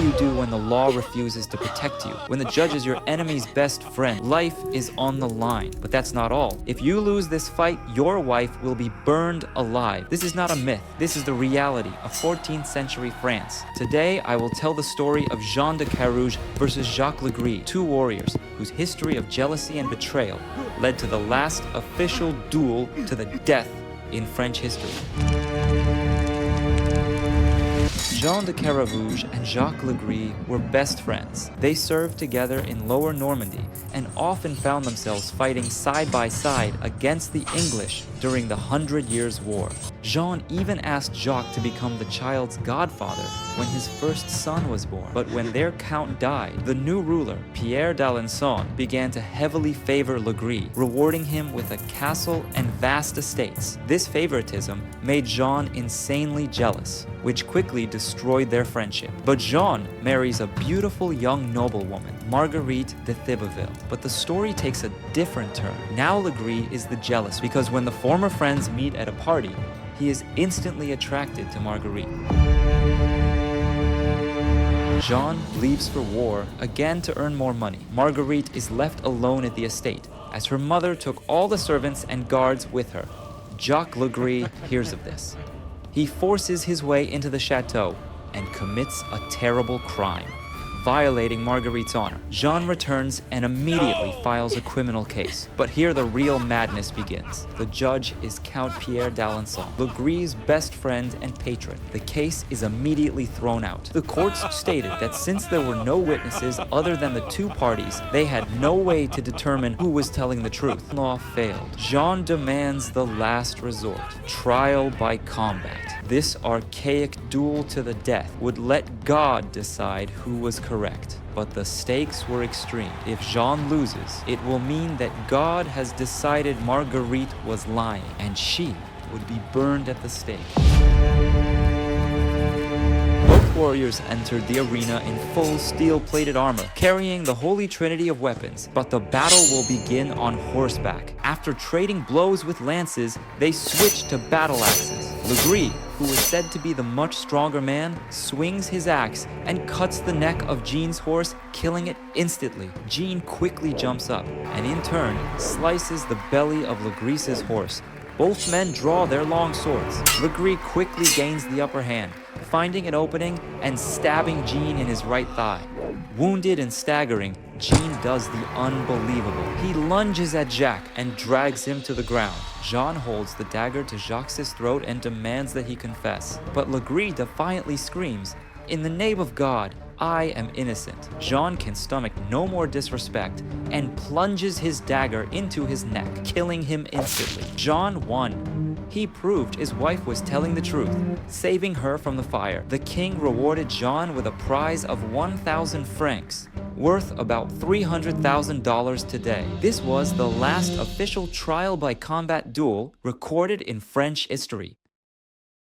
you do when the law refuses to protect you? When the judge is your enemy's best friend? Life is on the line. But that's not all. If you lose this fight, your wife will be burned alive. This is not a myth. This is the reality of 14th century France. Today, I will tell the story of Jean de Carrouges versus Jacques Le Gris, two warriors whose history of jealousy and betrayal led to the last official duel to the death in French history. Jean de Carrouges and Jacques Le Gris were best friends. They served together in Lower Normandy and often found themselves fighting side by side against the English during the 100 Years' War. Jean even asked Jacques to become the child's godfather when his first son was born. But when their count died, the new ruler, Pierre d'Alençon, began to heavily favor Le Gris, rewarding him with a castle and vast estates. This favoritism made Jean insanely jealous, which quickly destroyed their friendship. But Jean marries a beautiful young noblewoman, Marguerite de Thibouville. But the story takes a different turn. Now Le Gris is the jealous because when the former friends meet at a party, he is instantly attracted to Marguerite. Jean leaves for war, again to earn more money. Marguerite is left alone at the estate, as her mother took all the servants and guards with her. Jacques Le Gris hears of this. He forces his way into the chateau and commits a terrible crime, violating Marguerite's honor. Jean returns and immediately files a criminal case. But here the real madness begins. The judge is Count Pierre d'Alençon, Le Gris' best friend and patron. The case is immediately thrown out. The courts stated that since there were no witnesses other than the two parties, they had no way to determine who was telling the truth. Law failed. Jean demands the last resort, trial by combat. This archaic duel to the death would let God decide who was correct. But the stakes were extreme. If Jean loses, it will mean that God has decided Marguerite was lying, and she would be burned at the stake. Both warriors entered the arena in full steel-plated armor, carrying the holy trinity of weapons. But the battle will begin on horseback. After trading blows with lances, they switch to battle axes. Le Gris, who is said to be the much stronger man, swings his axe and cuts the neck of Jean's horse, killing it instantly. Jean quickly jumps up and in turn slices the belly of Le Gris' horse. Both men draw their long swords. Le Gris quickly gains the upper hand, finding an opening and stabbing Jean in his right thigh. Wounded and staggering, Jean does the unbelievable. He lunges at Jacques and drags him to the ground. Jean holds the dagger to Jacques' throat and demands that he confess. But Le Gris defiantly screams, "In the name of God, I am innocent." Jean can stomach no more disrespect and plunges his dagger into his neck, killing him instantly. Jean won. He proved his wife was telling the truth, saving her from the fire. The king rewarded Jean with a prize of 1,000 francs, worth about $300,000 today. This was the last official trial by combat duel recorded in French history.